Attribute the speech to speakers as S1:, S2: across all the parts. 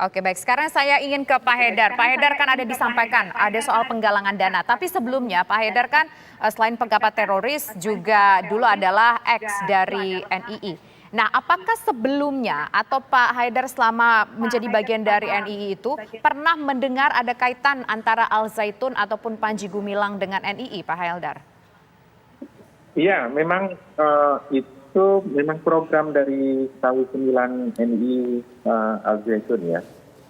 S1: Oke, baik. Sekarang saya ingin ke Pak Haidar. Pak Haidar, kan ada disampaikan ada soal penggalangan dana. Tapi sebelumnya Pak Haidar kan selain pengamat teroris juga dulu adalah ex dari NII. Nah, apakah sebelumnya atau Pak Haidar selama menjadi bagian dari NII itu pernah mendengar ada kaitan antara Al Zaitun ataupun Panji Gumilang dengan NII, Pak Haidar?
S2: Iya, memang itu memang program dari tahun 9 NI Al Zaitun ya.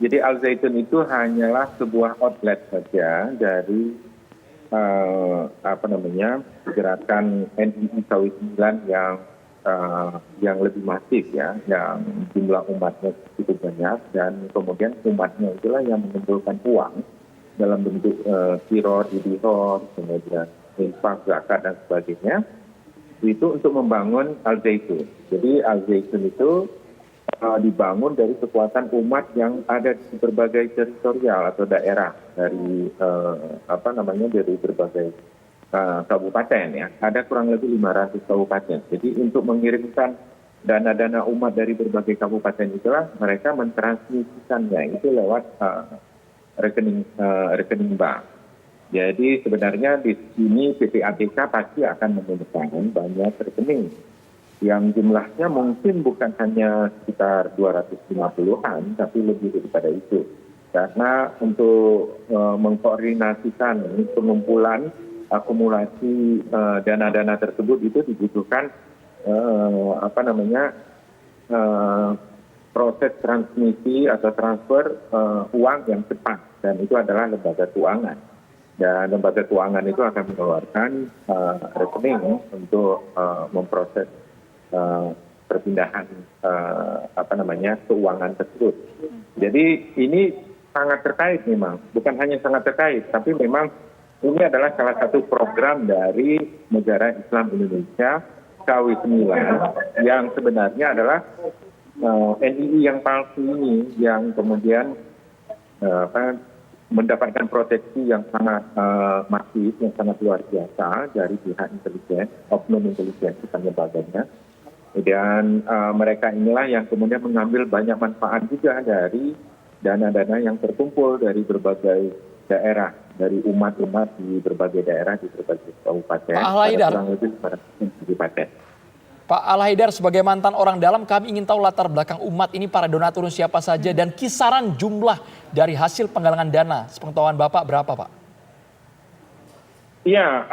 S2: Jadi Al Zaitun itu hanyalah sebuah outlet saja dari gerakan NI tahun 9 yang lebih masif ya, yang jumlah umatnya cukup banyak dan kemudian umatnya itulah yang mengumpulkan uang dalam bentuk kiror, idihor, kemudian infak, zakat dan sebagainya, itu untuk membangun Al Zaitun. Jadi Al Zaitun itu dibangun dari kekuatan umat yang ada di berbagai teritorial atau daerah dari dari berbagai kabupaten ya. Ada kurang lebih 500 kabupaten. Jadi untuk mengirimkan dana-dana umat dari berbagai kabupaten itulah mereka mentransmisikannya itu lewat rekening bank. Jadi sebenarnya di sini PPATK pasti akan menggunakan banyak rekening yang jumlahnya mungkin bukan hanya sekitar 250-an, tapi lebih daripada itu. Karena untuk mengkoordinasikan pengumpulan akumulasi dana-dana tersebut itu dibutuhkan proses transmisi atau transfer uang yang cepat, dan itu adalah lembaga keuangan. Dan lembaga keuangan itu akan mengeluarkan rekening untuk memproses perpindahan keuangan tersebut. Jadi ini sangat terkait memang, bukan hanya sangat terkait, tapi memang ini adalah salah satu program dari negara Islam Indonesia KW9 yang sebenarnya adalah NII yang palsu ini yang kemudian mendapatkan proteksi yang sangat masif, yang sangat luar biasa dari pihak intelijen, oknum intelijen bukan lembaganya. Dan mereka inilah yang kemudian mengambil banyak manfaat juga dari dana-dana yang terkumpul dari berbagai daerah, dari umat-umat di berbagai daerah, di berbagai kabupaten.
S3: Pak Al-Haidar.
S2: Kurang lebih 400 kabupaten.
S3: Pak Al-Haidar, sebagai mantan orang dalam, kami ingin tahu latar belakang umat ini, para donatur siapa saja, dan kisaran jumlah dari hasil penggalangan dana. Sepengetahuan Bapak berapa, Pak?
S2: Iya,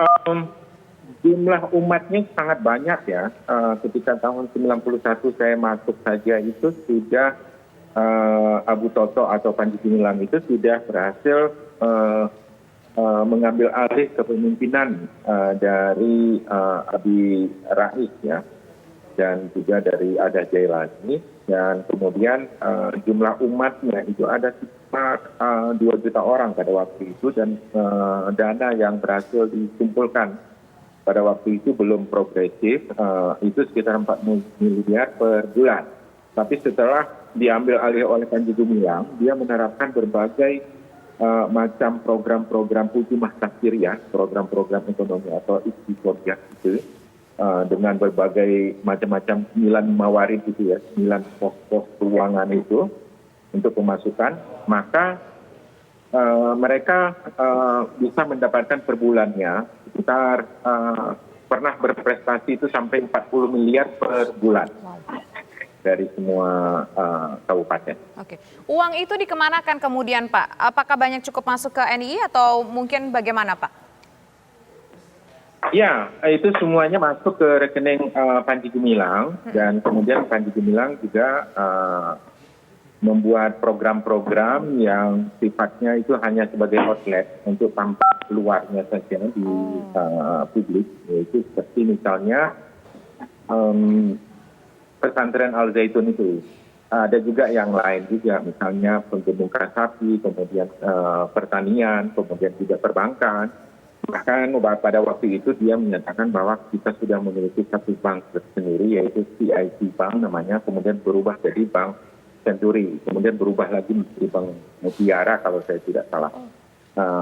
S2: jumlah umatnya sangat banyak ya. Ketika tahun 91 saya masuk saja itu sudah Abu Toto atau Panji Gumilang itu sudah berhasil mengambil alih kepemimpinan dari Abi Rais ya, dan juga dari Ada Jailani, dan kemudian jumlah umatnya itu ada sekitar 2 juta orang pada waktu itu, dan dana yang berhasil dikumpulkan pada waktu itu belum progresif, itu sekitar 4 miliar per bulan. Tapi setelah diambil alih oleh Panji Gumilang, dia menerapkan berbagai macam program-program hujumah takfiriyah, program-program ekonomi atau istiqomah itu, dengan berbagai macam-macam 9 mawarid itu ya, 9 pos-pos keuangan itu untuk pemasukan, maka mereka bisa mendapatkan per bulannya sekitar pernah berprestasi itu sampai 40 miliar per bulan dari semua kabupaten.
S1: Oke, uang itu dikemanakan kemudian, Pak? Apakah banyak cukup masuk ke NII atau mungkin bagaimana, Pak?
S2: Ya, itu semuanya masuk ke rekening Panji Gumilang, dan kemudian Panji Gumilang juga membuat program-program yang sifatnya itu hanya sebagai outlet untuk tampak luarnya saja di publik, yaitu seperti misalnya pesantren Al Zaitun itu. Ada juga yang lain juga, misalnya penggemukan sapi, kemudian pertanian, kemudian juga perbankan. Bahkan pada waktu itu dia menyatakan bahwa kita sudah memiliki satu bank sendiri, yaitu CIC Bank namanya, kemudian berubah jadi Bank Century, kemudian berubah lagi menjadi Bank Mutiara kalau saya tidak salah.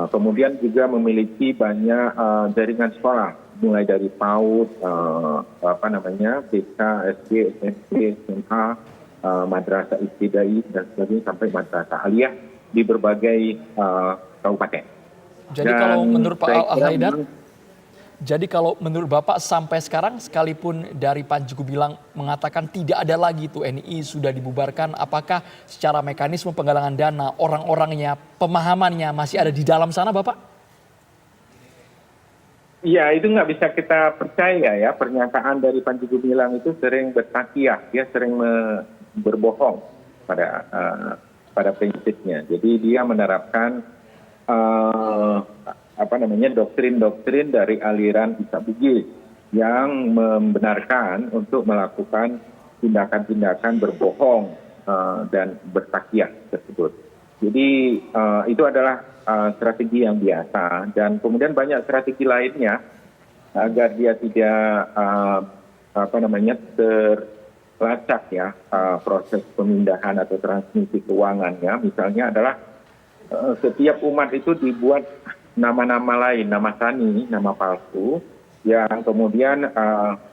S2: Kemudian juga memiliki banyak jaringan sekolah, mulai dari PAUD, BK, SD, SMP, SMA, madrasah ibtidai dan sebagainya sampai madrasah aliyah di berbagai kabupaten.
S3: Jadi kalau menurut Pak
S2: saya kira
S3: Al-Haidar,
S2: memang-
S3: jadi kalau menurut Bapak sampai sekarang sekalipun dari Panji Gumilang mengatakan tidak ada lagi itu NII sudah dibubarkan, apakah secara mekanisme penggalangan dana, orang-orangnya, pemahamannya masih ada di dalam sana Bapak?
S2: Iya, itu nggak bisa kita percaya ya. Pernyataan dari Panji Gumilang itu sering bertakiah, dia sering berbohong pada prinsipnya. Jadi dia menerapkan doktrin-doktrin dari aliran Isa Bugis yang membenarkan untuk melakukan tindakan-tindakan berbohong dan bertakiah tersebut. Jadi itu adalah strategi yang biasa, dan kemudian banyak strategi lainnya agar dia tidak terlacak ya proses pemindahan atau transmisi keuangannya. Misalnya adalah setiap umat itu dibuat nama-nama lain, nama sani, nama palsu, yang kemudian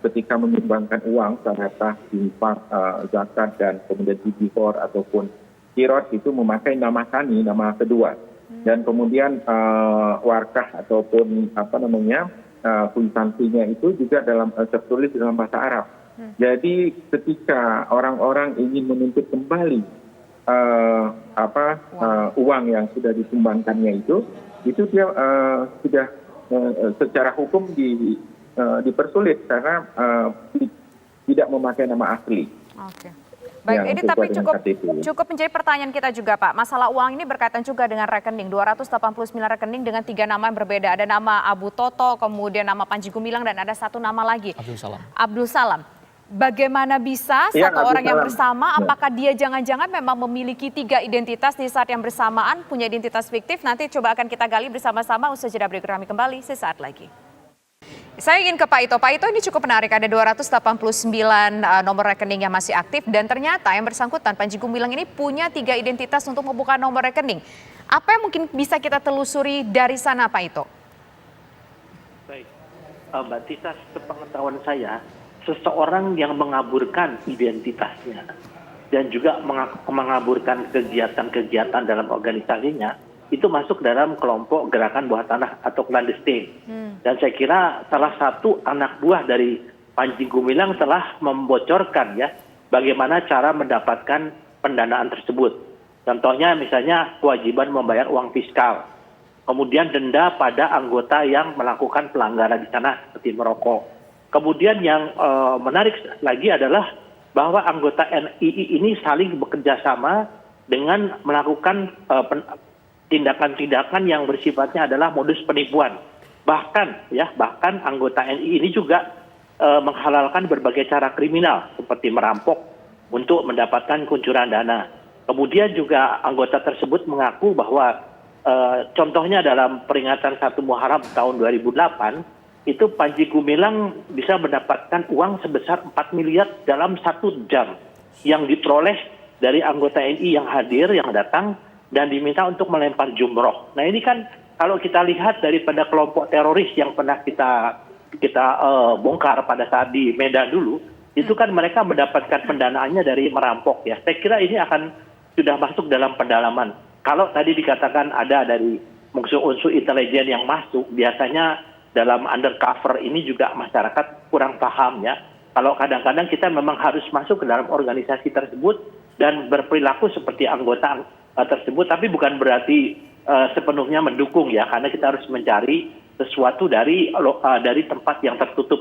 S2: ketika menyumbangkan uang, sedekah, infak, zakat, dan kemudian jihor ataupun kirot itu memakai nama sani, nama kedua. Dan kemudian warkah ataupun kuitansinya itu juga tertulis dalam bahasa Arab. Jadi ketika orang-orang ingin menuntut kembali uang yang sudah disumbangkannya itu dia sudah secara hukum dipersulit karena tidak memakai nama asli.
S1: Oke. Baik, ini tapi cukup menjadi pertanyaan kita juga Pak. Masalah uang ini berkaitan juga dengan rekening, 289 rekening dengan 3 nama yang berbeda. Ada nama Abu Toto, kemudian nama Panji Gumilang, dan ada satu nama lagi. Abdul Salam. Bagaimana bisa satu orang yang bersama, apakah dia jangan-jangan memang memiliki 3 identitas di saat yang bersamaan, punya identitas fiktif? Nanti coba akan kita gali bersama-sama, usai jeda berikut kami kembali sesaat lagi. Saya ingin ke Pak Ito. Pak Ito, ini cukup menarik, ada 289 nomor rekening yang masih aktif, dan ternyata yang bersangkutan Panji Gumilang ini punya 3 identitas untuk membuka nomor rekening. Apa yang mungkin bisa kita telusuri dari sana Pak Ito?
S4: Baik, Mbak Tisa, sepengetahuan saya, seseorang yang mengaburkan identitasnya dan juga mengaburkan kegiatan-kegiatan dalam organisasinya, itu masuk dalam kelompok gerakan bawah tanah atau clandestine. Dan saya kira salah satu anak buah dari Panji Gumilang telah membocorkan ya bagaimana cara mendapatkan pendanaan tersebut. Contohnya misalnya kewajiban membayar uang fiskal, kemudian denda pada anggota yang melakukan pelanggaran di sana seperti merokok. Kemudian yang menarik lagi adalah bahwa anggota NII ini saling bekerja sama dengan melakukan tindakan-tindakan yang bersifatnya adalah modus penipuan. Bahkan anggota NII ini juga menghalalkan berbagai cara kriminal seperti merampok untuk mendapatkan kuncuran dana. Kemudian juga anggota tersebut mengaku bahwa contohnya dalam peringatan 1 Muharram tahun 2008 itu Panji Gumilang bisa mendapatkan uang sebesar 4 miliar dalam 1 jam yang diperoleh dari anggota NII yang hadir, yang datang dan diminta untuk melempar jumroh. Nah ini kan kalau kita lihat daripada kelompok teroris yang pernah kita bongkar pada saat di Medan dulu, itu kan mereka mendapatkan pendanaannya dari merampok ya. Saya kira ini akan sudah masuk dalam pendalaman. Kalau tadi dikatakan ada dari unsur-unsur intelijen yang masuk, biasanya dalam undercover ini juga masyarakat kurang paham ya. Kalau kadang-kadang kita memang harus masuk ke dalam organisasi tersebut dan berperilaku seperti anggota tersebut, tapi bukan berarti sepenuhnya mendukung ya, karena kita harus mencari sesuatu dari tempat yang tertutup.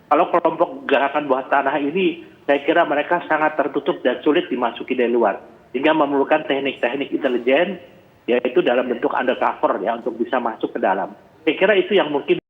S4: Kalau kelompok gerakan bawah tanah ini, saya kira mereka sangat tertutup dan sulit dimasuki dari luar, sehingga memerlukan teknik-teknik intelijen, yaitu dalam bentuk undercover ya, untuk bisa masuk ke dalam. Saya kira itu yang mungkin